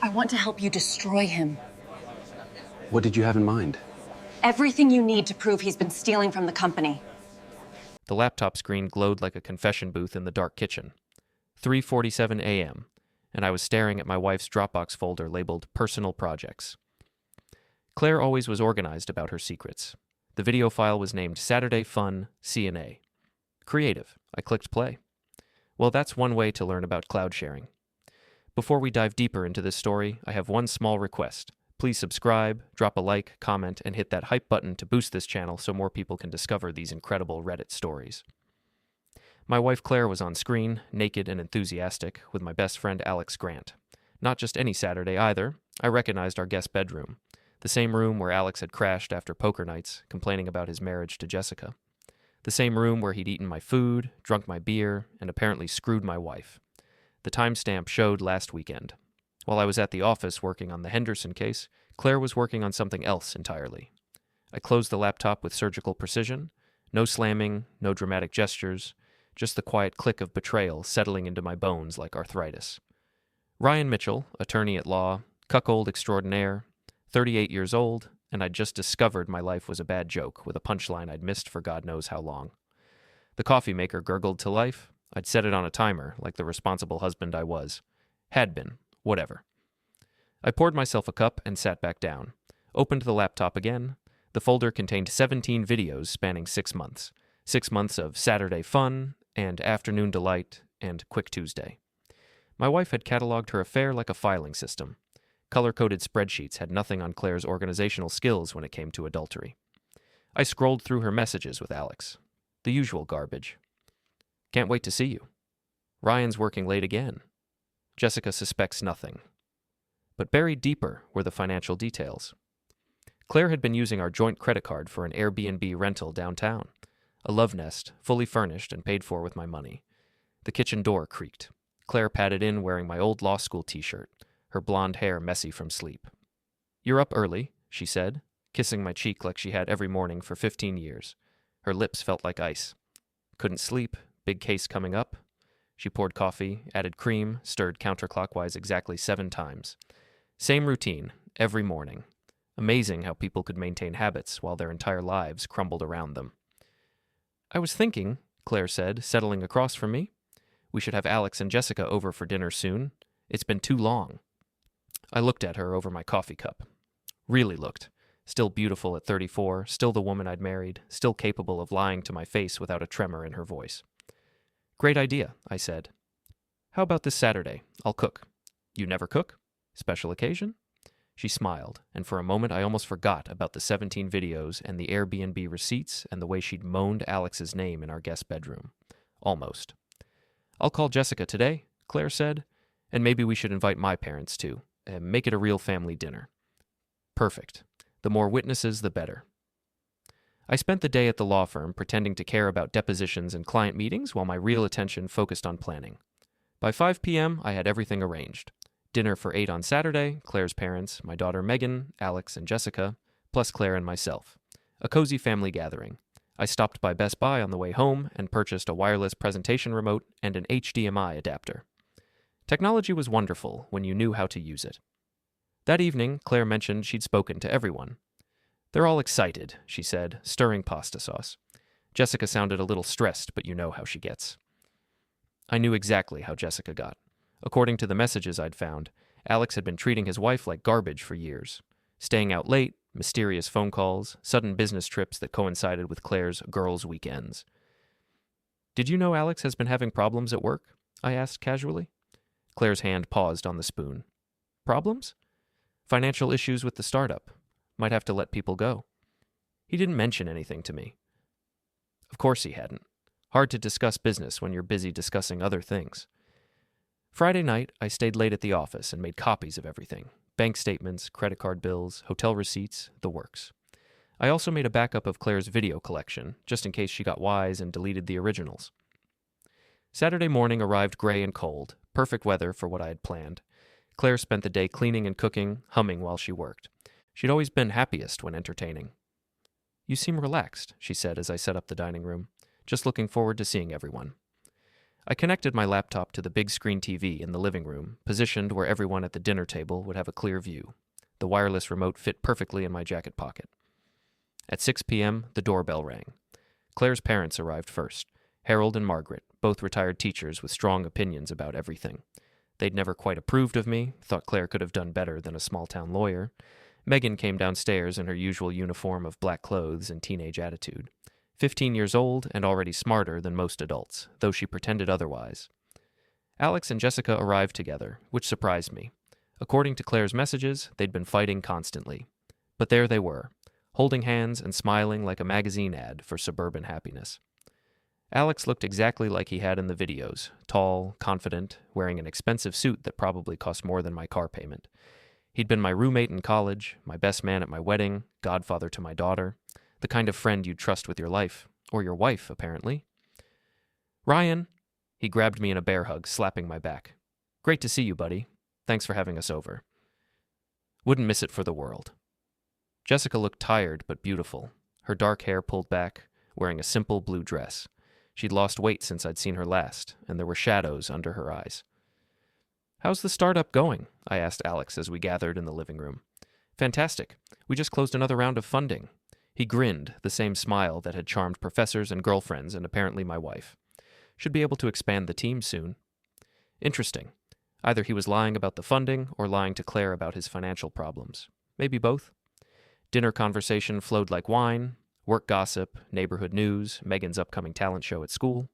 I want to help you destroy him. What did you have in mind? Everything you need to prove he's been stealing from the company. The laptop screen glowed like a confession booth in the dark kitchen. 3:47 a.m., and I was staring at my wife's Dropbox folder labeled Personal Projects. Claire always was organized about her secrets. The video file was named Saturday Fun C&A. Creative. I clicked play. Well, that's one way to learn about cloud sharing. Before we dive deeper into this story, I have one small request. Please subscribe, drop a like, comment, and hit that hype button to boost this channel so more people can discover these incredible Reddit stories. My wife Claire was on screen, naked and enthusiastic, with my best friend Alex Grant. Not just any Saturday either. I recognized our guest bedroom. The same room where Alex had crashed after poker nights, complaining about his marriage to Jessica. The same room where he'd eaten my food, drunk my beer, and apparently screwed my wife. The timestamp showed last weekend. While I was at the office working on the Henderson case, Claire was working on something else entirely. I closed the laptop with surgical precision. No slamming, no dramatic gestures, just the quiet click of betrayal settling into my bones like arthritis. Ryan Mitchell, attorney at law, cuckold extraordinaire, 38 years old, and I'd just discovered my life was a bad joke with a punchline I'd missed for God knows how long. The coffee maker gurgled to life. I'd set it on a timer, like the responsible husband I was. Had been. Whatever. I poured myself a cup and sat back down. Opened the laptop again. The folder contained 17 videos spanning 6 months. 6 months of Saturday fun, and afternoon delight, and quick Tuesday. My wife had cataloged her affair like a filing system. Color-coded spreadsheets had nothing on Claire's organizational skills when it came to adultery. I scrolled through her messages with Alex. The usual garbage. Can't wait to see you. Ryan's working late again. Jessica suspects nothing. But buried deeper were the financial details. Claire had been using our joint credit card for an Airbnb rental downtown. A love nest, fully furnished and paid for with my money. The kitchen door creaked. Claire padded in wearing my old law school t-shirt, her blonde hair messy from sleep. "You're up early," she said, kissing my cheek like she had every morning for 15 years. Her lips felt like ice. Couldn't sleep, big case coming up. She poured coffee, added cream, stirred counterclockwise exactly 7 times. Same routine, every morning. Amazing how people could maintain habits while their entire lives crumbled around them. "I was thinking," Claire said, settling across from me, "we should have Alex and Jessica over for dinner soon. It's been too long." I looked at her over my coffee cup. Really looked. Still beautiful at 34, still the woman I'd married, still capable of lying to my face without a tremor in her voice. "Great idea," I said. "How about this Saturday? I'll cook." "You never cook? Special occasion?" She smiled, and for a moment I almost forgot about the 17 videos and the Airbnb receipts and the way she'd moaned Alex's name in our guest bedroom. Almost. "I'll call Jessica today," Claire said, "and maybe we should invite my parents too, and make it a real family dinner." Perfect. The more witnesses, the better. I spent the day at the law firm pretending to care about depositions and client meetings while my real attention focused on planning. By 5 p.m., I had everything arranged. Dinner for 8 on Saturday, Claire's parents, my daughter Megan, Alex, and Jessica, plus Claire and myself. A cozy family gathering. I stopped by Best Buy on the way home and purchased a wireless presentation remote and an HDMI adapter. Technology was wonderful when you knew how to use it. That evening, Claire mentioned she'd spoken to everyone. "They're all excited," she said, stirring pasta sauce. Jessica sounded a little stressed, but you know how she gets. I knew exactly how Jessica got. According to the messages I'd found, Alex had been treating his wife like garbage for years. Staying out late, mysterious phone calls, sudden business trips that coincided with Claire's girls' weekends. "Did you know Alex has been having problems at work?" I asked casually. Claire's hand paused on the spoon. "Problems?" "Financial issues with the startup. Might have to let people go." He didn't mention anything to me. Of course he hadn't. Hard to discuss business when you're busy discussing other things. Friday night, I stayed late at the office and made copies of everything. Bank statements, credit card bills, hotel receipts, the works. I also made a backup of Claire's video collection, just in case she got wise and deleted the originals. Saturday morning arrived gray and cold, perfect weather for what I had planned. Claire spent the day cleaning and cooking, humming while she worked. She'd always been happiest when entertaining. "You seem relaxed," she said as I set up the dining room. "Just looking forward to seeing everyone." I connected my laptop to the big screen TV in the living room, positioned where everyone at the dinner table would have a clear view. The wireless remote fit perfectly in my jacket pocket. At 6 p.m., the doorbell rang. Claire's parents arrived first, Harold and Margaret, both retired teachers with strong opinions about everything. They'd never quite approved of me, thought Claire could have done better than a small-town lawyer. Megan came downstairs in her usual uniform of black clothes and teenage attitude. 15 years old and already smarter than most adults, though she pretended otherwise. Alex and Jessica arrived together, which surprised me. According to Claire's messages, they'd been fighting constantly. But there they were, holding hands and smiling like a magazine ad for suburban happiness. Alex looked exactly like he had in the videos, tall, confident, wearing an expensive suit that probably cost more than my car payment. He'd been my roommate in college, my best man at my wedding, godfather to my daughter, the kind of friend you'd trust with your life, or your wife, apparently. "Ryan!" He grabbed me in a bear hug, slapping my back. "Great to see you, buddy. Thanks for having us over." Wouldn't miss it for the world. Jessica looked tired but beautiful, her dark hair pulled back, wearing a simple blue dress. She'd lost weight since I'd seen her last, and there were shadows under her eyes. "How's the startup going?" I asked Alex as we gathered in the living room. "Fantastic. We just closed another round of funding." He grinned, the same smile that had charmed professors and girlfriends and apparently my wife. "Should be able to expand the team soon." Interesting. Either he was lying about the funding or lying to Claire about his financial problems. Maybe both. Dinner conversation flowed like wine. Work gossip, neighborhood news, Megan's upcoming talent show at school.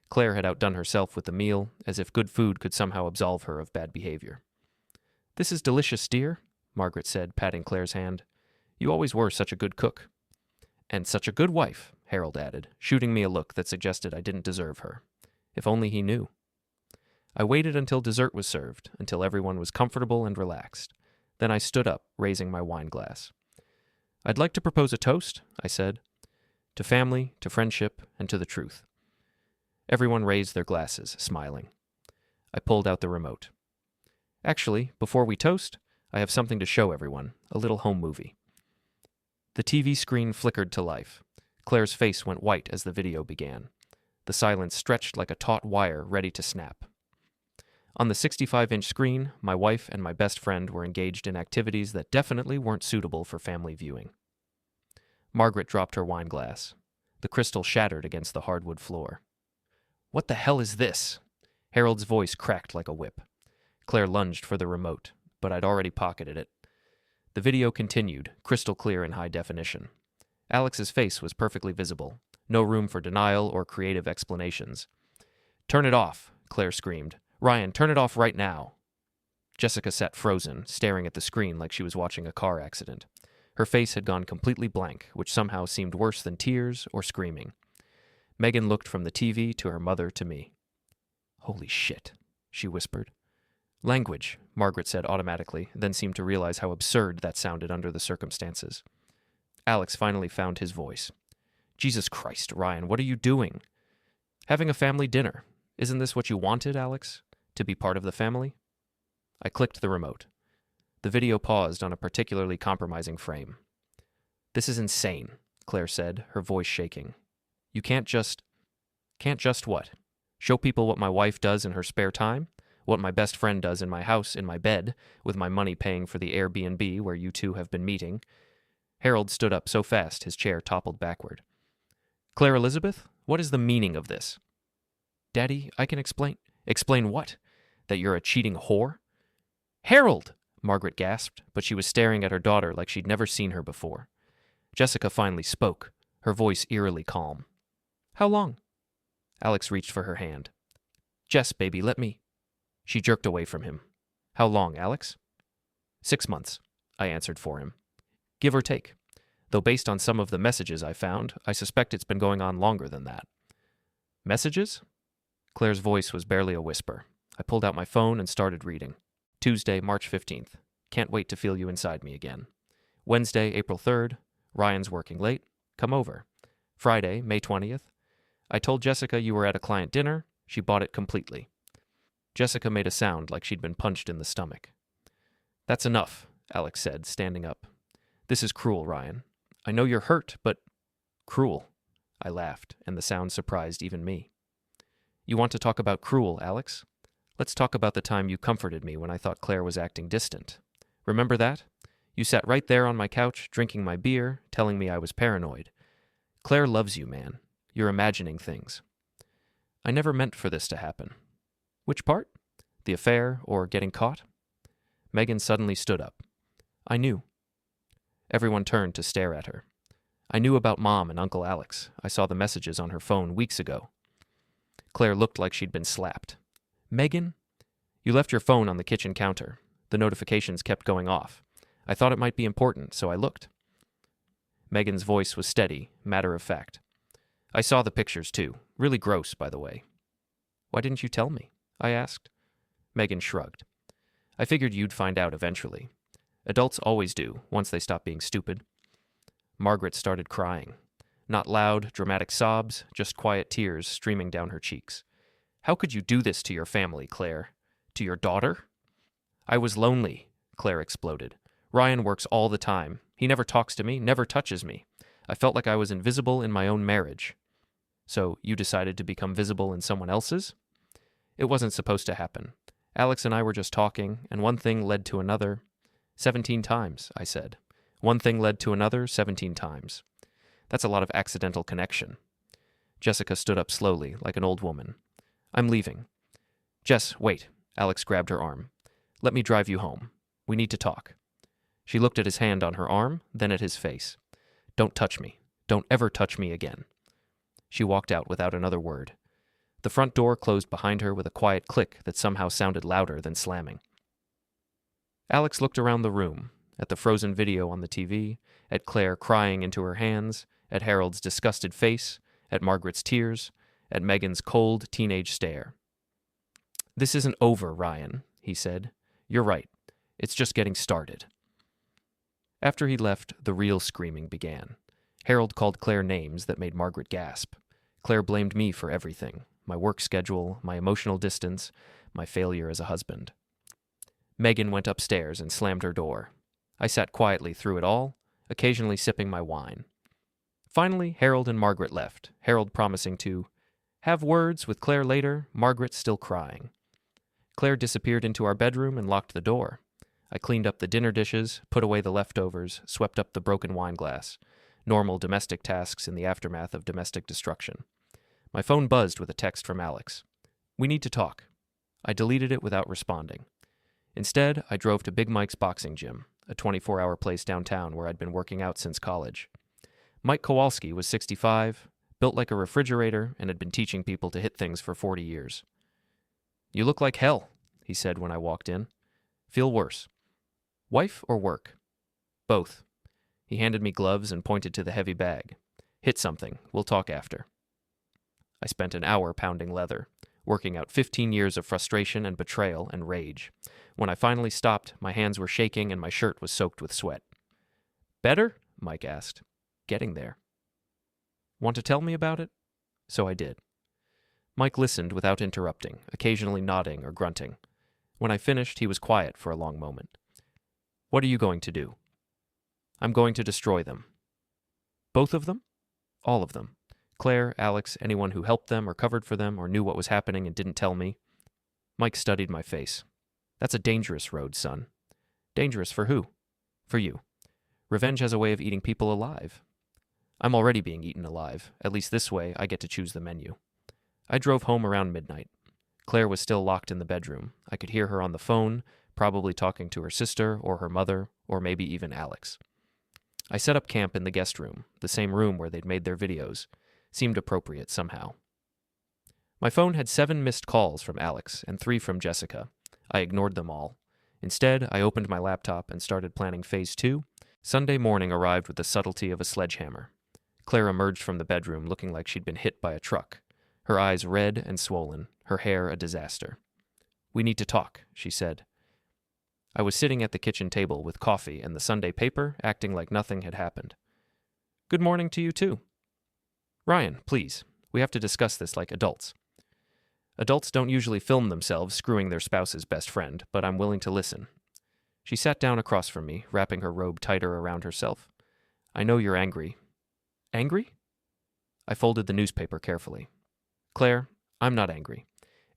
Claire had outdone herself with the meal, as if good food could somehow absolve her of bad behavior. "This is delicious, dear," Margaret said, patting Claire's hand. "You always were such a good cook." "And such a good wife," Harold added, shooting me a look that suggested I didn't deserve her. If only he knew. I waited until dessert was served, until everyone was comfortable and relaxed. Then I stood up, raising my wine glass. "I'd like to propose a toast," I said. "To family, to friendship, and to the truth." Everyone raised their glasses, smiling. I pulled out the remote. "Actually, before we toast, I have something to show everyone, a little home movie." The TV screen flickered to life. Claire's face went white as the video began. The silence stretched like a taut wire ready to snap. On the 65-inch screen, my wife and my best friend were engaged in activities that definitely weren't suitable for family viewing. Margaret dropped her wine glass. The crystal shattered against the hardwood floor. "What the hell is this?" Harold's voice cracked like a whip. Claire lunged for the remote, but I'd already pocketed it. The video continued, crystal clear in high definition. Alex's face was perfectly visible. No room for denial or creative explanations. "Turn it off," Claire screamed. "Ryan, turn it off right now." Jessica sat frozen, staring at the screen like she was watching a car accident. Her face had gone completely blank, which somehow seemed worse than tears or screaming. Megan looked from the TV to her mother to me. "Holy shit," she whispered. "Language," Margaret said automatically, then seemed to realize how absurd that sounded under the circumstances. Alex finally found his voice. "Jesus Christ, Ryan, what are you doing?" "Having a family dinner. Isn't this what you wanted, Alex? To be part of the family?" I clicked the remote. The video paused on a particularly compromising frame. "This is insane," Claire said, her voice shaking. "You can't just..." "Can't just what? Show people what my wife does in her spare time? What my best friend does in my house, in my bed, with my money paying for the Airbnb where you two have been meeting?" Harold stood up so fast his chair toppled backward. "Claire Elizabeth, what is the meaning of this?" "Daddy, I can explain." "Explain what? That you're a cheating whore?" "Harold!" Margaret gasped, but she was staring at her daughter like she'd never seen her before. Jessica finally spoke, her voice eerily calm. "How long?" Alex reached for her hand. "Jess, baby, let me..." She jerked away from him. "How long, Alex?" 6 months, I answered for him. Give or take. Though based on some of the messages I found, I suspect it's been going on longer than that. "Messages?" Claire's voice was barely a whisper. I pulled out my phone and started reading. Tuesday, March 15th. Can't wait to feel you inside me again. Wednesday, April 3rd. Ryan's working late. Come over. Friday, May 20th. I told Jessica you were at a client dinner. She bought it completely. Jessica made a sound like she'd been punched in the stomach. "That's enough," Alex said, standing up. "This is cruel, Ryan. I know you're hurt, but..." "Cruel." I laughed, and the sound surprised even me. You want to talk about cruel, Alex? Let's talk about the time you comforted me when I thought Claire was acting distant. Remember that? You sat right there on my couch, drinking my beer, telling me I was paranoid. Claire loves you, man. You're imagining things. I never meant for this to happen. Which part? The affair or getting caught? Megan suddenly stood up. I knew. Everyone turned to stare at her. I knew about Mom and Uncle Alex. I saw the messages on her phone weeks ago. Claire looked like she'd been slapped. Megan? You left your phone on the kitchen counter. The notifications kept going off. I thought it might be important, so I looked. Megan's voice was steady, matter of fact. I saw the pictures, too. Really gross, by the way. Why didn't you tell me? I asked. Megan shrugged. I figured you'd find out eventually. Adults always do, once they stop being stupid. Margaret started crying. Not loud, dramatic sobs, just quiet tears streaming down her cheeks. How could you do this to your family, Claire? To your daughter? I was lonely, Claire exploded. Ryan works all the time. He never talks to me, never touches me. I felt like I was invisible in my own marriage. So you decided to become visible in someone else's? It wasn't supposed to happen. Alex and I were just talking, and one thing led to another. 17 times, I said. One thing led to another 17 times. That's a lot of accidental connection. Jessica stood up slowly, like an old woman. I'm leaving. Jess, wait. Alex grabbed her arm. Let me drive you home. We need to talk. She looked at his hand on her arm, then at his face. Don't touch me. Don't ever touch me again. She walked out without another word. The front door closed behind her with a quiet click that somehow sounded louder than slamming. Alex looked around the room, at the frozen video on the TV, at Claire crying into her hands, at Harold's disgusted face, at Margaret's tears, at Megan's cold teenage stare. This isn't over, Ryan, he said. You're right. It's just getting started. After he left, the real screaming began. Harold called Claire names that made Margaret gasp. Claire blamed me for everything. My work schedule, my emotional distance, my failure as a husband. Megan went upstairs and slammed her door. I sat quietly through it all, occasionally sipping my wine. Finally, Harold and Margaret left, Harold promising to have words with Claire later, Margaret still crying. Claire disappeared into our bedroom and locked the door. I cleaned up the dinner dishes, put away the leftovers, swept up the broken wine glass. Normal domestic tasks in the aftermath of domestic destruction. My phone buzzed with a text from Alex. We need to talk. I deleted it without responding. Instead, I drove to Big Mike's boxing gym, a 24-hour place downtown where I'd been working out since college. Mike Kowalski was 65, built like a refrigerator, and had been teaching people to hit things for 40 years. You look like hell, he said when I walked in. Feel worse. Wife or work? Both. He handed me gloves and pointed to the heavy bag. Hit something. We'll talk after. I spent an hour pounding leather, working out 15 years of frustration and betrayal and rage. When I finally stopped, my hands were shaking and my shirt was soaked with sweat. Better? Mike asked. Getting there. Want to tell me about it? So I did. Mike listened without interrupting, occasionally nodding or grunting. When I finished, he was quiet for a long moment. What are you going to do? I'm going to destroy them. Both of them? All of them. Claire, Alex, anyone who helped them or covered for them or knew what was happening and didn't tell me. Mike studied my face. That's a dangerous road, son. Dangerous for who? For you. Revenge has a way of eating people alive. I'm already being eaten alive. At least this way, I get to choose the menu. I drove home around midnight. Claire was still locked in the bedroom. I could hear her on the phone, probably talking to her sister or her mother, or maybe even Alex. I set up camp in the guest room, the same room where they'd made their videos. Seemed appropriate somehow. My phone had 7 missed calls from Alex and 3 from Jessica. I ignored them all. Instead, I opened my laptop and started planning phase 2. Sunday morning arrived with the subtlety of a sledgehammer. Claire emerged from the bedroom looking like she'd been hit by a truck. Her eyes red and swollen, her hair a disaster. We need to talk, she said. I was sitting at the kitchen table with coffee and the Sunday paper, acting like nothing had happened. Good morning to you, too. Ryan, please, we have to discuss this like adults. Adults don't usually film themselves screwing their spouse's best friend, but I'm willing to listen. She sat down across from me, wrapping her robe tighter around herself. I know you're angry. Angry? I folded the newspaper carefully. Claire, I'm not angry.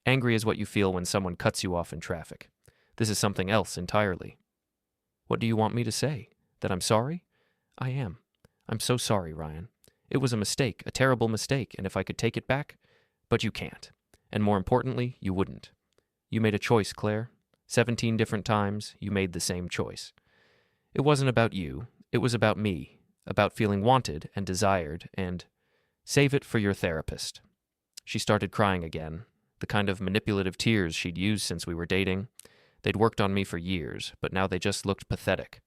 Angry is what you feel when someone cuts you off in traffic. This is something else entirely. What do you want me to say? That I'm sorry? I am. I'm so sorry, Ryan. It was a mistake, a terrible mistake, and if I could take it back, but you can't. And more importantly, you wouldn't. You made a choice, Claire. 17 different times, you made the same choice. It wasn't about you. It was about me, about feeling wanted and desired, and save it for your therapist. She started crying again, the kind of manipulative tears she'd used since we were dating. They'd worked on me for years, but now they just looked pathetic.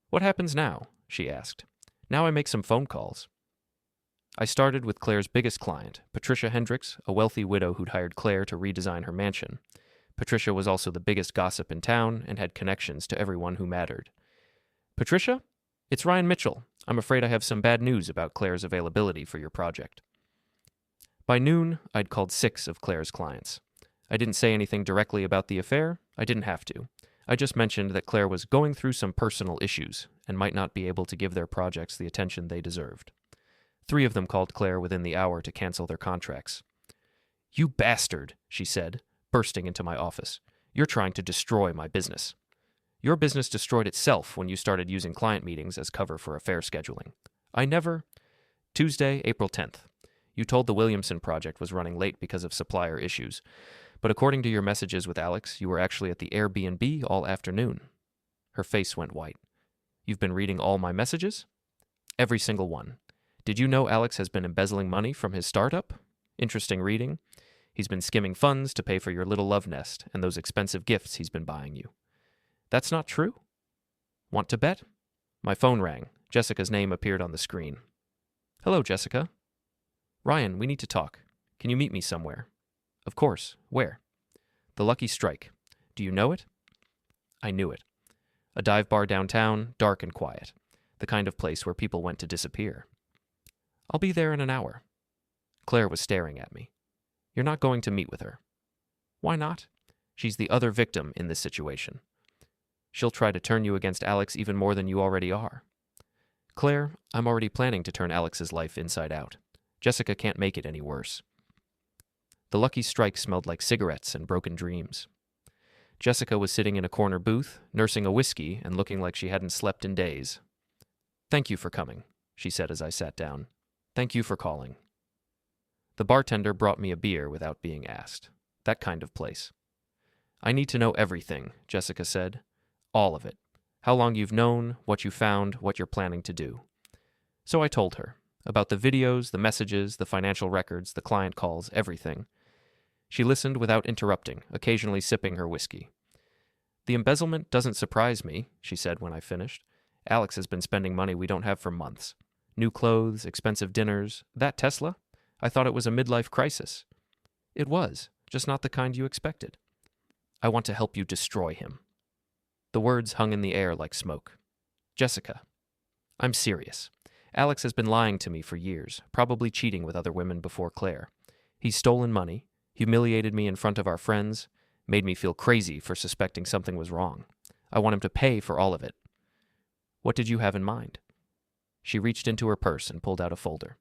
What happens now? She asked. Now I make some phone calls. I started with Claire's biggest client, Patricia Hendricks, a wealthy widow who'd hired Claire to redesign her mansion. Patricia was also the biggest gossip in town and had connections to everyone who mattered. Patricia? It's Ryan Mitchell. I'm afraid I have some bad news about Claire's availability for your project. By noon, I'd called 6 of Claire's clients. I didn't say anything directly about the affair. I didn't have to. I just mentioned that Claire was going through some personal issues and might not be able to give their projects the attention they deserved. 3 of them called Claire within the hour to cancel their contracts. You bastard, she said, bursting into my office. You're trying to destroy my business. Your business destroyed itself when you started using client meetings as cover for affair scheduling. I never... Tuesday, April 10th. You told the Williamson project was running late because of supplier issues, but according to your messages with Alex, you were actually at the Airbnb all afternoon. Her face went white. You've been reading all my messages? Every single one. Did you know Alex has been embezzling money from his startup? Interesting reading. He's been skimming funds to pay for your little love nest and those expensive gifts he's been buying you. That's not true? Want to bet? My phone rang. Jessica's name appeared on the screen. Hello, Jessica. Ryan, we need to talk. Can you meet me somewhere? Of course. Where? The Lucky Strike. Do you know it? I knew it. A dive bar downtown, dark and quiet. The kind of place where people went to disappear. I'll be there in an hour. Claire was staring at me. You're not going to meet with her. Why not? She's the other victim in this situation. She'll try to turn you against Alex even more than you already are. Claire, I'm already planning to turn Alex's life inside out. Jessica can't make it any worse. The Lucky Strike smelled like cigarettes and broken dreams. Jessica was sitting in a corner booth, nursing a whiskey and looking like she hadn't slept in days. Thank you for coming, she said as I sat down. Thank you for calling. The bartender brought me a beer without being asked. That kind of place. I need to know everything, Jessica said. All of it. How long you've known, what you found, what you're planning to do. So I told her. About the videos, the messages, the financial records, the client calls, everything. She listened without interrupting, occasionally sipping her whiskey. The embezzlement doesn't surprise me, she said when I finished. Alex has been spending money we don't have for months. New clothes, expensive dinners. That Tesla? I thought it was a midlife crisis. It was, just not the kind you expected. I want to help you destroy him. The words hung in the air like smoke. Jessica, I'm serious. Alex has been lying to me for years, probably cheating with other women before Claire. He's stolen money, humiliated me in front of our friends, made me feel crazy for suspecting something was wrong. I want him to pay for all of it. What did you have in mind? She reached into her purse and pulled out a folder.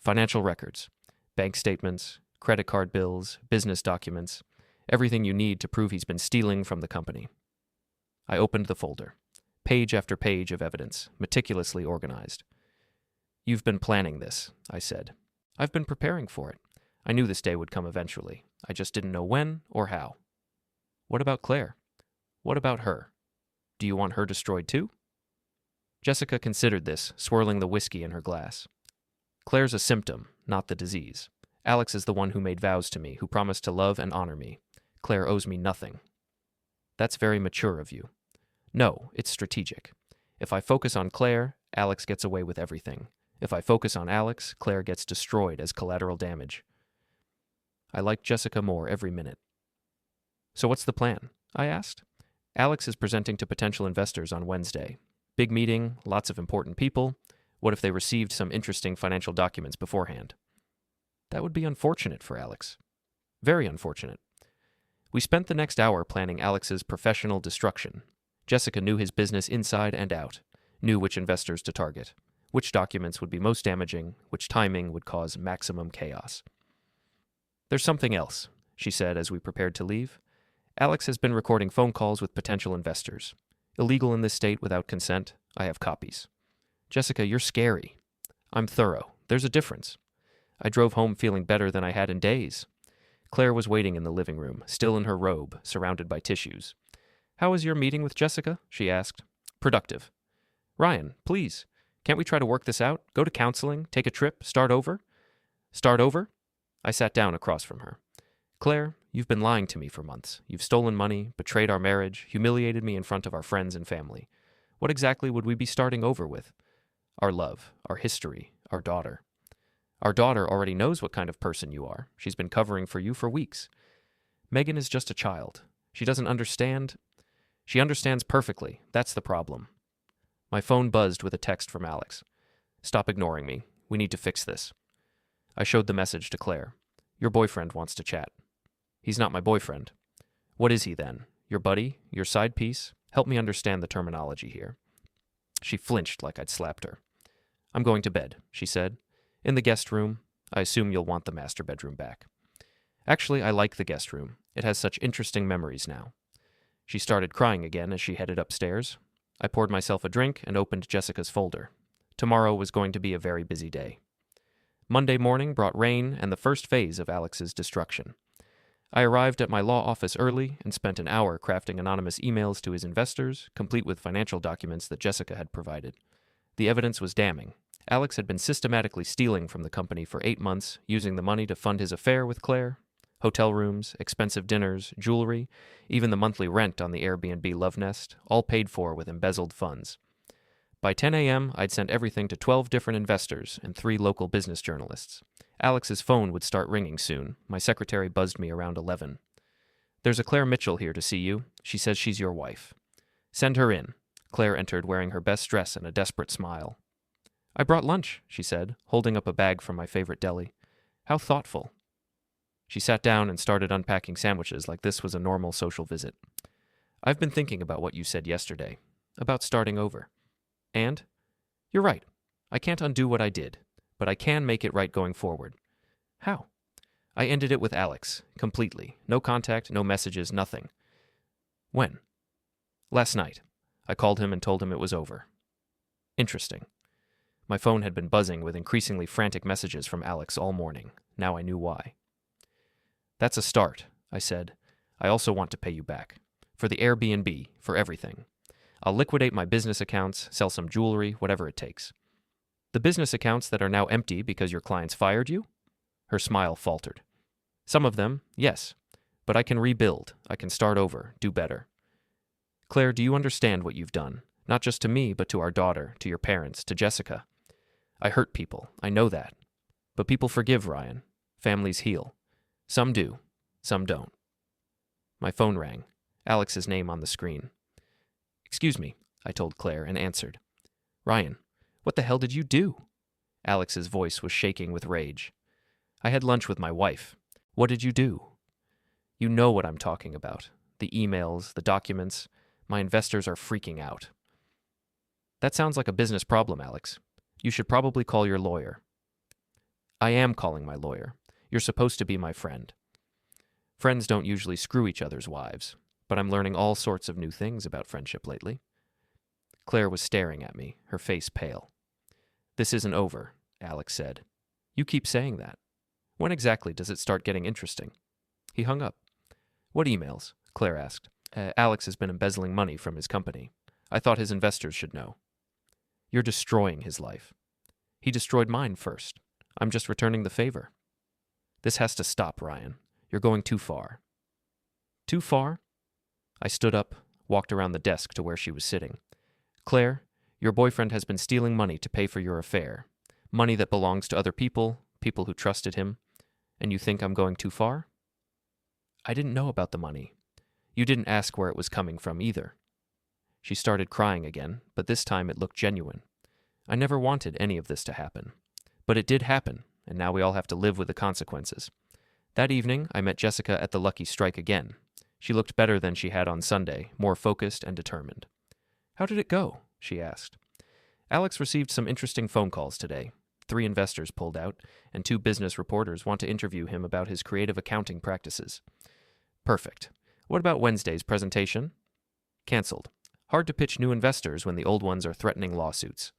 Financial records, bank statements, credit card bills, business documents, everything you need to prove he's been stealing from the company. I opened the folder. Page after page of evidence, meticulously organized. You've been planning this, I said. I've been preparing for it. I knew this day would come eventually. I just didn't know when or how. What about Claire? What about her? Do you want her destroyed too? Jessica considered this, swirling the whiskey in her glass. Claire's a symptom, not the disease. Alex is the one who made vows to me, who promised to love and honor me. Claire owes me nothing. That's very mature of you. No, it's strategic. If I focus on Claire, Alex gets away with everything. If I focus on Alex, Claire gets destroyed as collateral damage. I like Jessica more every minute. So what's the plan? I asked. Alex is presenting to potential investors on Wednesday. Big meeting, lots of important people. What if they received some interesting financial documents beforehand? That would be unfortunate for Alex. Very unfortunate. We spent the next hour planning Alex's professional destruction. Jessica knew his business inside and out, knew which investors to target, which documents would be most damaging, which timing would cause maximum chaos. There's something else, she said as we prepared to leave. Alex has been recording phone calls with potential investors. Illegal in this state without consent. I have copies. Jessica, you're scary. I'm thorough. There's a difference. I drove home feeling better than I had in days. Claire was waiting in the living room, still in her robe, surrounded by tissues. How was your meeting with Jessica? She asked. Productive. Ryan, please, can't we try to work this out? Go to counseling, take a trip, start over? Start over? I sat down across from her. Claire, you've been lying to me for months. You've stolen money, betrayed our marriage, humiliated me in front of our friends and family. What exactly would we be starting over with? Our love, our history, our daughter. Our daughter already knows what kind of person you are. She's been covering for you for weeks. Megan is just a child. She doesn't understand. She understands perfectly. That's the problem. My phone buzzed with a text from Alex. Stop ignoring me. We need to fix this. I showed the message to Claire. Your boyfriend wants to chat. He's not my boyfriend. What is he then? Your buddy? Your side piece? Help me understand the terminology here. She flinched like I'd slapped her. I'm going to bed, she said. In the guest room. I assume you'll want the master bedroom back. Actually, I like the guest room. It has such interesting memories now. She started crying again as she headed upstairs. I poured myself a drink and opened Jessica's folder. Tomorrow was going to be a very busy day. Monday morning brought rain and the first phase of Alex's destruction. I arrived at my law office early and spent an hour crafting anonymous emails to his investors, complete with financial documents that Jessica had provided. The evidence was damning. Alex had been systematically stealing from the company for 8 months, using the money to fund his affair with Claire. Hotel rooms, expensive dinners, jewelry, even the monthly rent on the Airbnb Love Nest, all paid for with embezzled funds. By 10 a.m., I'd sent everything to 12 different investors and 3 local business journalists. Alex's phone would start ringing soon. My secretary buzzed me around 11. There's a Claire Mitchell here to see you. She says she's your wife. Send her in. Claire entered wearing her best dress and a desperate smile. I brought lunch, she said, holding up a bag from my favorite deli. How thoughtful. She sat down and started unpacking sandwiches like this was a normal social visit. I've been thinking about what you said yesterday, about starting over. And? You're right. I can't undo what I did, but I can make it right going forward. How? I ended it with Alex, completely. No contact, no messages, nothing. When? Last night. I called him and told him it was over. Interesting. My phone had been buzzing with increasingly frantic messages from Alex all morning. Now I knew why. That's a start, I said. I also want to pay you back. For the Airbnb, for everything. I'll liquidate my business accounts, sell some jewelry, whatever it takes. The business accounts that are now empty because your clients fired you? Her smile faltered. Some of them, yes. But I can rebuild. I can start over, do better. Claire, do you understand what you've done? Not just to me, but to our daughter, to your parents, to Jessica. I hurt people. I know that. But people forgive, Ryan. Families heal. Some do. Some don't. My phone rang. Alex's name on the screen. Excuse me, I told Claire and answered. Ryan, what the hell did you do? Alex's voice was shaking with rage. I had lunch with my wife. What did you do? You know what I'm talking about. The emails, the documents. My investors are freaking out. That sounds like a business problem, Alex. You should probably call your lawyer. I am calling my lawyer. You're supposed to be my friend. Friends don't usually screw each other's wives, but I'm learning all sorts of new things about friendship lately. Claire was staring at me, her face pale. This isn't over, Alex said. You keep saying that. When exactly does it start getting interesting? He hung up. What emails? Claire asked. Alex has been embezzling money from his company. I thought his investors should know. You're destroying his life. He destroyed mine first. I'm just returning the favor. This has to stop, Ryan. You're going too far. Too far? I stood up, walked around the desk to where she was sitting. Claire, your boyfriend has been stealing money to pay for your affair. Money that belongs to other people, people who trusted him. And you think I'm going too far? I didn't know about the money. You didn't ask where it was coming from either. She started crying again, but this time it looked genuine. I never wanted any of this to happen. But it did happen, and now we all have to live with the consequences. That evening, I met Jessica at the Lucky Strike again. She looked better than she had on Sunday, more focused and determined. How did it go? She asked. Alex received some interesting phone calls today. 3 investors pulled out, and 2 business reporters want to interview him about his creative accounting practices. Perfect. What about Wednesday's presentation? Cancelled. Hard to pitch new investors when the old ones are threatening lawsuits.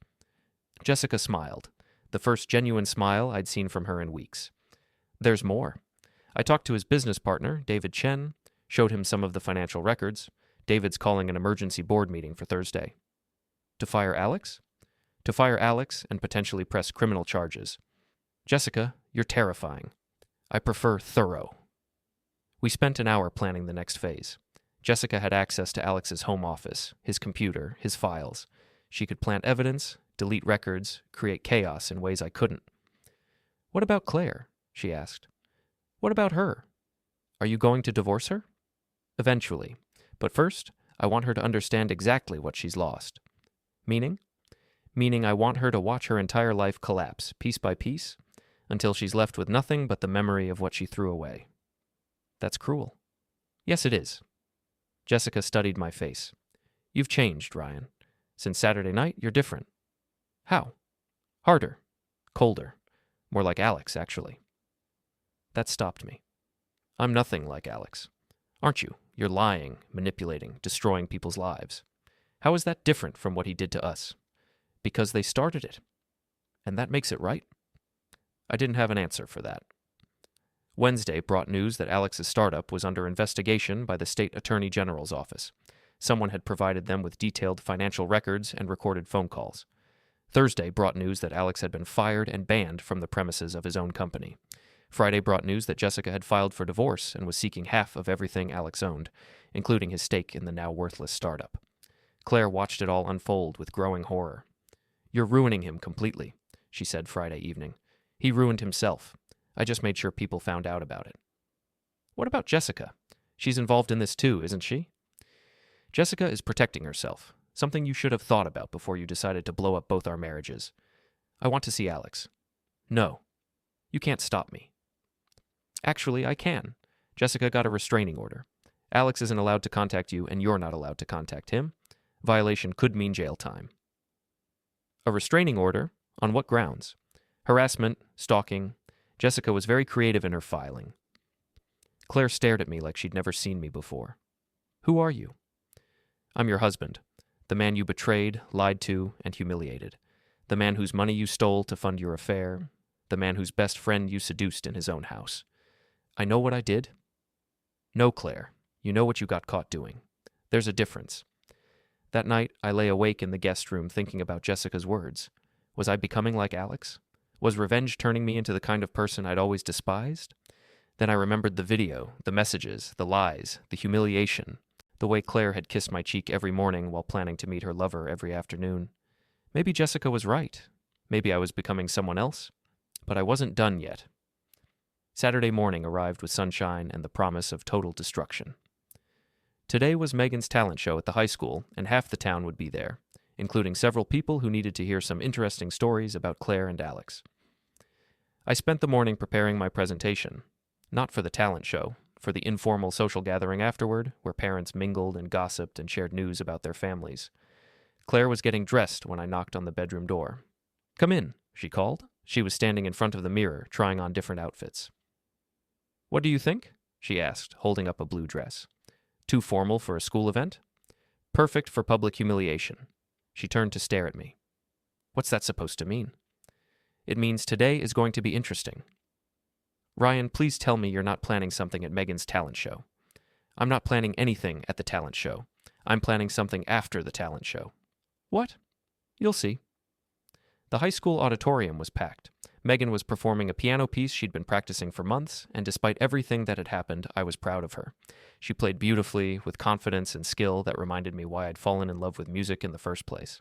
Jessica smiled, the first genuine smile I'd seen from her in weeks. There's more. I talked to his business partner, David Chen, showed him some of the financial records. David's calling an emergency board meeting for Thursday. To fire Alex? To fire Alex and potentially press criminal charges. Jessica, you're terrifying. I prefer thorough. We spent an hour planning the next phase. Jessica had access to Alex's home office, his computer, his files. She could plant evidence, delete records, create chaos in ways I couldn't. What about Claire? She asked. What about her? Are you going to divorce her? Eventually. But first, I want her to understand exactly what she's lost. Meaning? Meaning I want her to watch her entire life collapse, piece by piece, until she's left with nothing but the memory of what she threw away. That's cruel. Yes, it is. Jessica studied my face. You've changed, Ryan. Since Saturday night, you're different. How? Harder. Colder. More like Alex, actually. That stopped me. I'm nothing like Alex. Aren't you? You're lying, manipulating, destroying people's lives. How is that different from what he did to us? Because they started it. And that makes it right? I didn't have an answer for that. Wednesday brought news that Alex's startup was under investigation by the state attorney general's office. Someone had provided them with detailed financial records and recorded phone calls. Thursday brought news that Alex had been fired and banned from the premises of his own company. Friday brought news that Jessica had filed for divorce and was seeking half of everything Alex owned, including his stake in the now worthless startup. Claire watched it all unfold with growing horror. You're ruining him completely, she said Friday evening. He ruined himself. I just made sure people found out about it. What about Jessica? She's involved in this too, isn't she? Jessica is protecting herself, something you should have thought about before you decided to blow up both our marriages. I want to see Alex. No. You can't stop me. Actually, I can. Jessica got a restraining order. Alex isn't allowed to contact you, and you're not allowed to contact him. Violation could mean jail time. A restraining order? On what grounds? Harassment, stalking. Jessica was very creative in her filing. Claire stared at me like she'd never seen me before. Who are you? I'm your husband, the man you betrayed, lied to, and humiliated. The man whose money you stole to fund your affair. The man whose best friend you seduced in his own house. I know what I did. No, Claire, you know what you got caught doing. There's a difference. That night, I lay awake in the guest room thinking about Jessica's words. Was I becoming like Alex? Was revenge turning me into the kind of person I'd always despised? Then I remembered the video, the messages, the lies, the humiliation, the way Claire had kissed my cheek every morning while planning to meet her lover every afternoon. Maybe Jessica was right. Maybe I was becoming someone else. But I wasn't done yet. Saturday morning arrived with sunshine and the promise of total destruction. Today was Megan's talent show at the high school, and half the town would be there, including several people who needed to hear some interesting stories about Claire and Alex. I spent the morning preparing my presentation, not for the talent show, for the informal social gathering afterward, where parents mingled and gossiped and shared news about their families. Claire was getting dressed when I knocked on the bedroom door. Come in, she called. She was standing in front of the mirror, trying on different outfits. What do you think? She asked, holding up a blue dress. Too formal for a school event? Perfect for public humiliation. She turned to stare at me. What's that supposed to mean? It means today is going to be interesting. Ryan, please tell me you're not planning something at Megan's talent show. I'm not planning anything at the talent show. I'm planning something after the talent show. What? You'll see. The high school auditorium was packed. Megan was performing a piano piece she'd been practicing for months, and despite everything that had happened, I was proud of her. She played beautifully, with confidence and skill that reminded me why I'd fallen in love with music in the first place.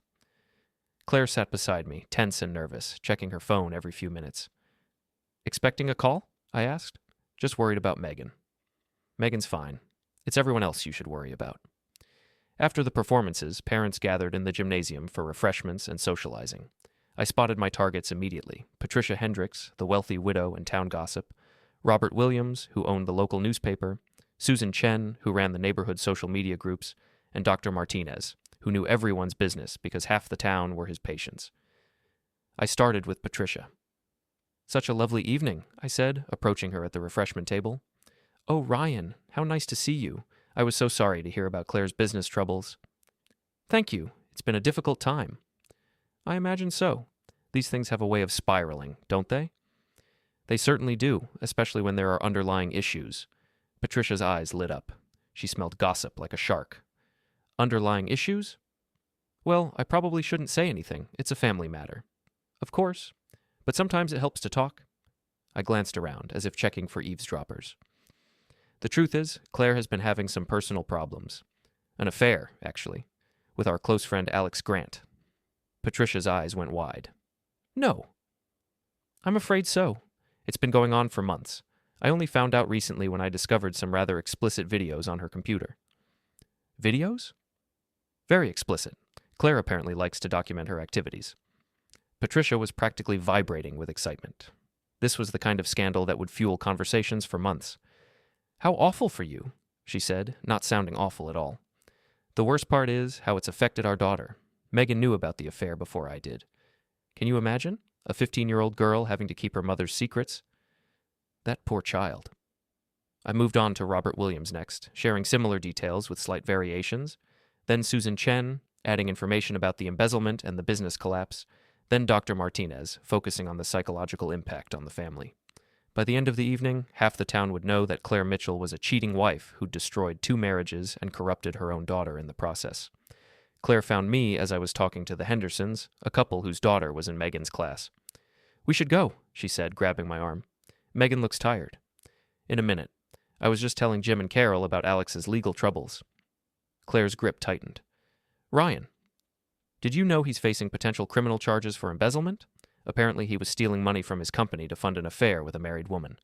Claire sat beside me, tense and nervous, checking her phone every few minutes. Expecting a call? I asked. Just worried about Megan. Megan's fine. It's everyone else you should worry about. After the performances, parents gathered in the gymnasium for refreshments and socializing. I spotted my targets immediately. Patricia Hendricks, the wealthy widow and town gossip, Robert Williams, who owned the local newspaper, Susan Chen, who ran the neighborhood social media groups, and Dr. Martinez, who knew everyone's business because half the town were his patients. I started with Patricia. Such a lovely evening, I said, approaching her at the refreshment table. Oh, Ryan, how nice to see you. I was so sorry to hear about Claire's business troubles. Thank you. It's been a difficult time. I imagine so. These things have a way of spiraling, don't they? They certainly do, especially when there are underlying issues. Patricia's eyes lit up. She smelled gossip like a shark. Underlying issues? Well, I probably shouldn't say anything. It's a family matter. Of course. But sometimes it helps to talk. I glanced around, as if checking for eavesdroppers. The truth is, Claire has been having some personal problems. An affair, actually, with our close friend Alex Grant. Patricia's eyes went wide. No. I'm afraid so. It's been going on for months. I only found out recently when I discovered some rather explicit videos on her computer. Videos? Very explicit. Claire apparently likes to document her activities. Patricia was practically vibrating with excitement. This was the kind of scandal that would fuel conversations for months. How awful for you, she said, not sounding awful at all. The worst part is how it's affected our daughter. Megan knew about the affair before I did. Can you imagine? A 15-year-old girl having to keep her mother's secrets? That poor child. I moved on to Robert Williams next, sharing similar details with slight variations. Then Susan Chen, adding information about the embezzlement and the business collapse. Then Dr. Martinez, focusing on the psychological impact on the family. By the end of the evening, half the town would know that Claire Mitchell was a cheating wife who'd destroyed 2 marriages and corrupted her own daughter in the process. Claire found me as I was talking to the Hendersons, a couple whose daughter was in Megan's class. We should go, she said, grabbing my arm. Megan looks tired. In a minute. I was just telling Jim and Carol about Alex's legal troubles. Claire's grip tightened. Ryan, did you know he's facing potential criminal charges for embezzlement? Apparently he was stealing money from his company to fund an affair with a married woman.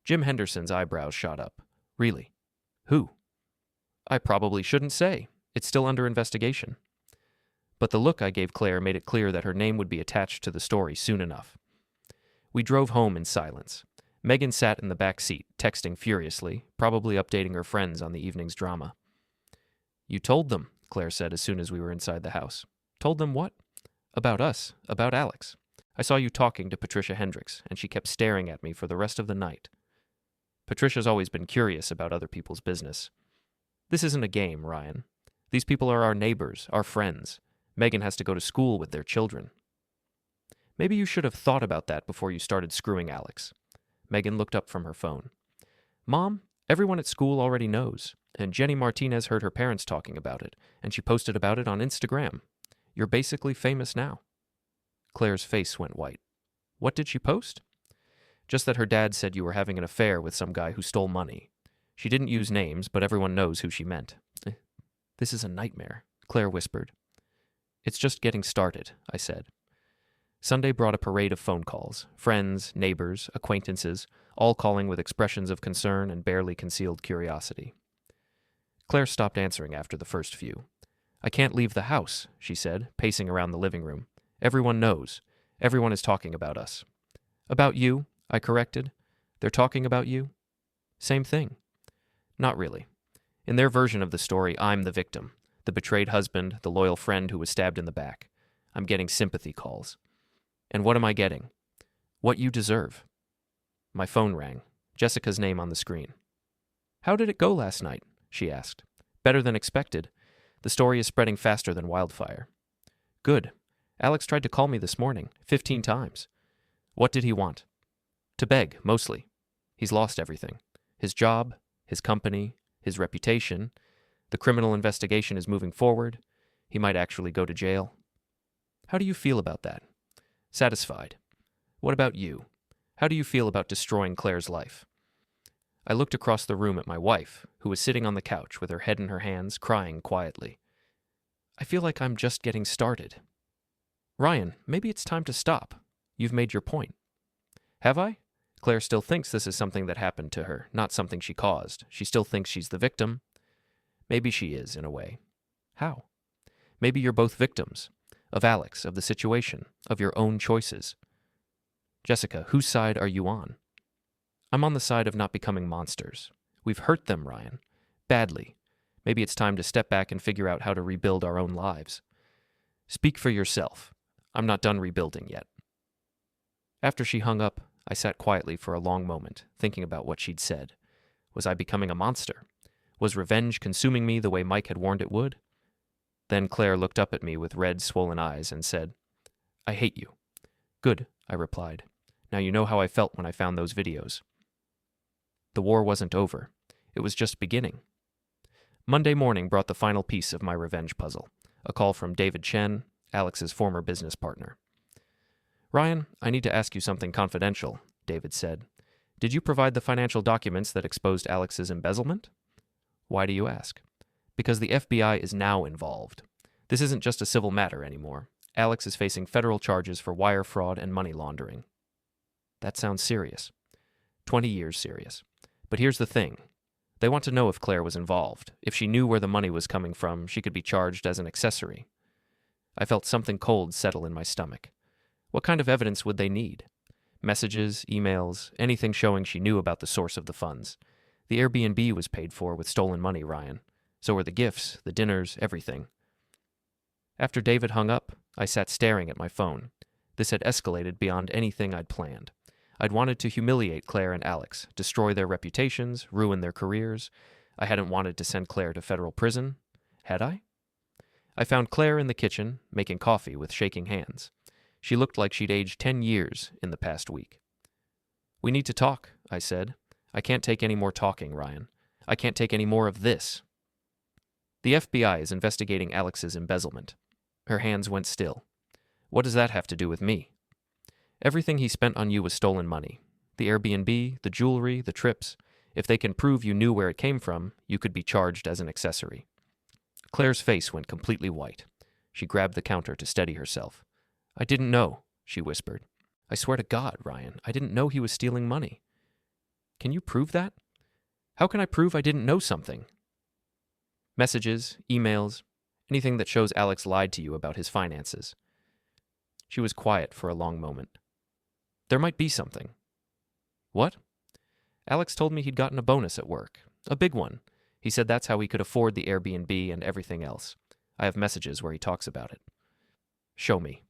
Jim Henderson's eyebrows shot up. Really? Who? I probably shouldn't say. It's still under investigation. But the look I gave Claire made it clear that her name would be attached to the story soon enough. We drove home in silence. Megan sat in the back seat, texting furiously, probably updating her friends on the evening's drama. You told them, Claire said as soon as we were inside the house. Told them what? About us, about Alex. I saw you talking to Patricia Hendricks, and she kept staring at me for the rest of the night. Patricia's always been curious about other people's business. This isn't a game, Ryan. These people are our neighbors, our friends. Megan has to go to school with their children. Maybe you should have thought about that before you started screwing Alex. Megan looked up from her phone. Mom, everyone at school already knows, and Jenny Martinez heard her parents talking about it, and she posted about it on Instagram. You're basically famous now. Claire's face went white. What did she post? Just that her dad said you were having an affair with some guy who stole money. She didn't use names, but everyone knows who she meant. This is a nightmare, Claire whispered. It's just getting started, I said. Sunday brought a parade of phone calls, friends, neighbors, acquaintances, all calling with expressions of concern and barely concealed curiosity. Claire stopped answering after the first few. I can't leave the house, she said, pacing around the living room. Everyone knows. Everyone is talking about us. About you, I corrected. They're talking about you? Same thing. Not really. In their version of the story, I'm the victim, the betrayed husband, the loyal friend who was stabbed in the back. I'm getting sympathy calls. And what am I getting? What you deserve. My phone rang, Jessica's name on the screen. How did it go last night? She asked. Better than expected. The story is spreading faster than wildfire. Good. Alex tried to call me this morning, 15 times. What did he want? To beg, mostly. He's lost everything. His job, his company, his reputation. The criminal investigation is moving forward. He might actually go to jail. How do you feel about that? Satisfied. What about you? How do you feel about destroying Claire's life? I looked across the room at my wife, who was sitting on the couch with her head in her hands, crying quietly. I feel like I'm just getting started. Ryan, maybe it's time to stop. You've made your point. Have I? Claire still thinks this is something that happened to her, not something she caused. She still thinks she's the victim. Maybe she is, in a way. How? Maybe you're both victims. Of Alex, of the situation, of your own choices. Jessica, whose side are you on? I'm on the side of not becoming monsters. We've hurt them, Ryan. Badly. Maybe it's time to step back and figure out how to rebuild our own lives. Speak for yourself. I'm not done rebuilding yet. After she hung up, I sat quietly for a long moment, thinking about what she'd said. Was I becoming a monster? Was revenge consuming me the way Mike had warned it would? Then Claire looked up at me with red, swollen eyes and said, "I hate you." "Good," I replied. "Now you know how I felt when I found those videos." The war wasn't over. It was just beginning. Monday morning brought the final piece of my revenge puzzle, a call from David Chen, Alex's former business partner. "Ryan, I need to ask you something confidential," David said. "Did you provide the financial documents that exposed Alex's embezzlement?" "Why do you ask?" "Because the FBI is now involved. This isn't just a civil matter anymore. Alex is facing federal charges for wire fraud and money laundering." That sounds serious. 20 years serious. But here's the thing. They want to know if Claire was involved. If she knew where the money was coming from, she could be charged as an accessory. I felt something cold settle in my stomach. What kind of evidence would they need? Messages, emails, anything showing she knew about the source of the funds. The Airbnb was paid for with stolen money, Ryan. So were the gifts, the dinners, everything. After David hung up, I sat staring at my phone. This had escalated beyond anything I'd planned. I'd wanted to humiliate Claire and Alex, destroy their reputations, ruin their careers. I hadn't wanted to send Claire to federal prison. Had I? I found Claire in the kitchen, making coffee with shaking hands. She looked like she'd aged 10 years in the past week. "We need to talk," I said. "I can't take any more talking, Ryan. I can't take any more of this." "The FBI is investigating Alex's embezzlement." Her hands went still. "What does that have to do with me?" "Everything he spent on you was stolen money. The Airbnb, the jewelry, the trips. If they can prove you knew where it came from, you could be charged as an accessory." Claire's face went completely white. She grabbed the counter to steady herself. "I didn't know," she whispered. "I swear to God, Ryan, I didn't know he was stealing money." "Can you prove that?" "How can I prove I didn't know something?" "Messages, emails, anything that shows Alex lied to you about his finances." She was quiet for a long moment. "There might be something." "What?" "Alex told me he'd gotten a bonus at work. A big one. He said that's how he could afford the Airbnb and everything else. I have messages where he talks about it." "Show me."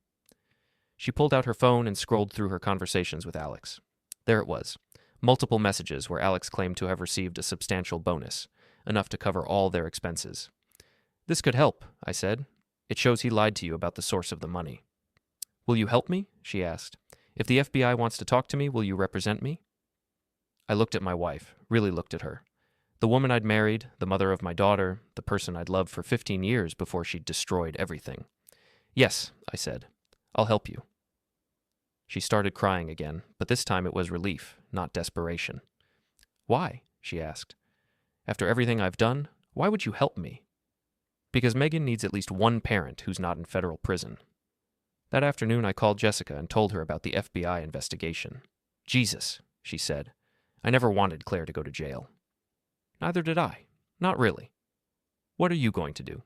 She pulled out her phone and scrolled through her conversations with Alex. There it was. Multiple messages where Alex claimed to have received a substantial bonus, enough to cover all their expenses. "This could help," I said. "It shows he lied to you about the source of the money." "Will you help me?" she asked. "If the FBI wants to talk to me, will you represent me?" I looked at my wife, really looked at her. The woman I'd married, the mother of my daughter, the person I'd loved for 15 years before she'd destroyed everything. "Yes," I said. "I'll help you." She started crying again, but this time it was relief, not desperation. "Why?" she asked. "After everything I've done, why would you help me?" "Because Megan needs at least one parent who's not in federal prison." That afternoon I called Jessica and told her about the FBI investigation. "Jesus," she said. "I never wanted Claire to go to jail." "Neither did I. Not really." "What are you going to do?"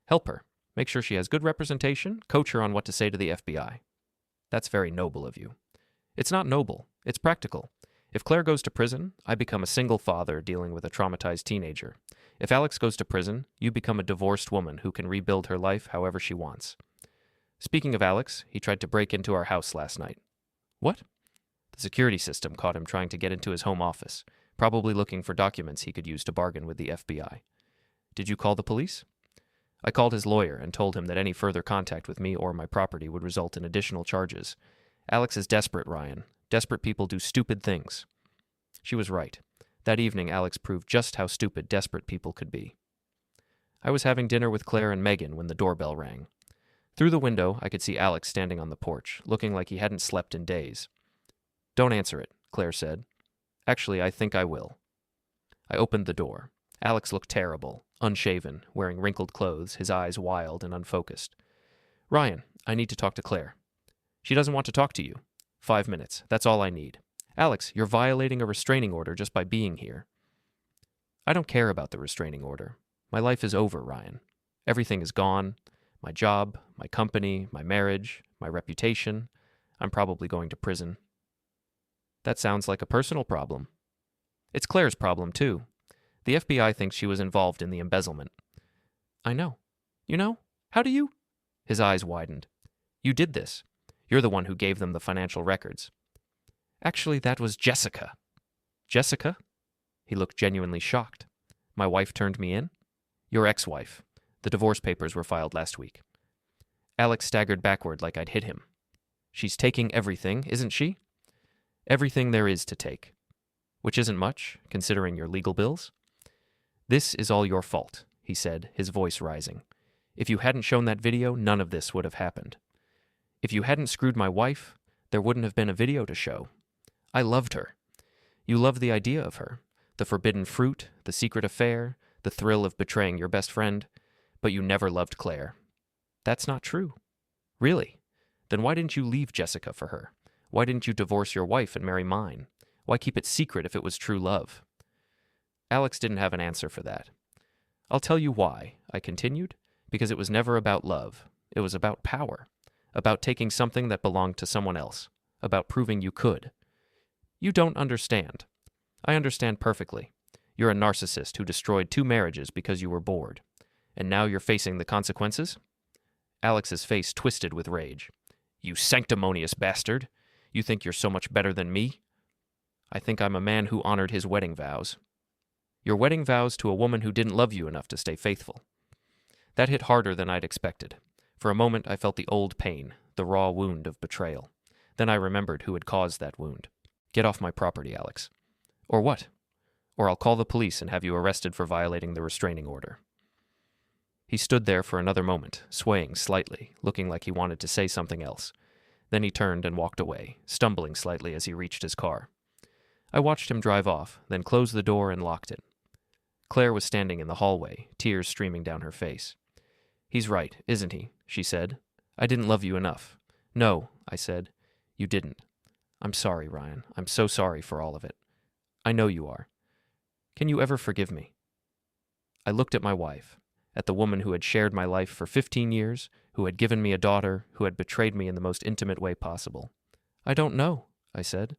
"Help her. Make sure she has good representation, coach her on what to say to the FBI." "That's very noble of you." "It's not noble. It's practical. If Claire goes to prison, I become a single father dealing with a traumatized teenager. If Alex goes to prison, you become a divorced woman who can rebuild her life however she wants." "Speaking of Alex, he tried to break into our house last night." "What?" "The security system caught him trying to get into his home office, probably looking for documents he could use to bargain with the FBI." "Did you call the police?" "I called his lawyer and told him that any further contact with me or my property would result in additional charges. Alex is desperate, Ryan. Desperate people do stupid things." She was right. That evening, Alex proved just how stupid desperate people could be. I was having dinner with Claire and Megan when the doorbell rang. Through the window, I could see Alex standing on the porch, looking like he hadn't slept in days. "Don't answer it," Claire said. "Actually, I think I will." I opened the door. Alex looked terrible, unshaven, wearing wrinkled clothes, his eyes wild and unfocused. "Ryan, I need to talk to Claire." "She doesn't want to talk to you." 5 minutes. That's all I need." "Alex, you're violating a restraining order just by being here." "I don't care about the restraining order. My life is over, Ryan. Everything is gone. My job, my company, my marriage, my reputation. I'm probably going to prison." "That sounds like a personal problem." "It's Claire's problem, too. The FBI thinks she was involved in the embezzlement." "I know." "You know? How do you?" His eyes widened. "You did this. You're the one who gave them the financial records. Actually, that was Jessica. Jessica? He looked genuinely shocked. My wife turned me in? Your ex-wife. The divorce papers were filed last week. Alex staggered backward like I'd hit him. She's taking everything, isn't she? Everything there is to take. Which isn't much, considering your legal bills. This is all your fault, he said, his voice rising. If you hadn't shown that video, none of this would have happened. If you hadn't screwed my wife, there wouldn't have been a video to show. I loved her. You loved the idea of her, the forbidden fruit, the secret affair, the thrill of betraying your best friend, but you never loved Claire. That's not true. Really? Then why didn't you leave Jessica for her? Why didn't you divorce your wife and marry mine? Why keep it secret if it was true love? Alex didn't have an answer for that. I'll tell you why, I continued, because it was never about love. It was about power, about taking something that belonged to someone else, about proving you could. You don't understand. I understand perfectly. You're a narcissist who destroyed 2 marriages because you were bored. And now you're facing the consequences? Alex's face twisted with rage. You sanctimonious bastard! You think you're so much better than me? I think I'm a man who honored his wedding vows. Your wedding vows to a woman who didn't love you enough to stay faithful. That hit harder than I'd expected. For a moment I felt the old pain, the raw wound of betrayal. Then I remembered who had caused that wound. Get off my property, Alex. Or what? Or I'll call the police and have you arrested for violating the restraining order. He stood there for another moment, swaying slightly, looking like he wanted to say something else. Then he turned and walked away, stumbling slightly as he reached his car. I watched him drive off, then closed the door and locked it. Claire was standing in the hallway, tears streaming down her face. He's right, isn't he? She said. I didn't love you enough. No, I said. You didn't. I'm sorry, Ryan. I'm so sorry for all of it. I know you are. Can you ever forgive me? I looked at my wife, at the woman who had shared my life for 15 years, who had given me a daughter, who had betrayed me in the most intimate way possible. I don't know, I said.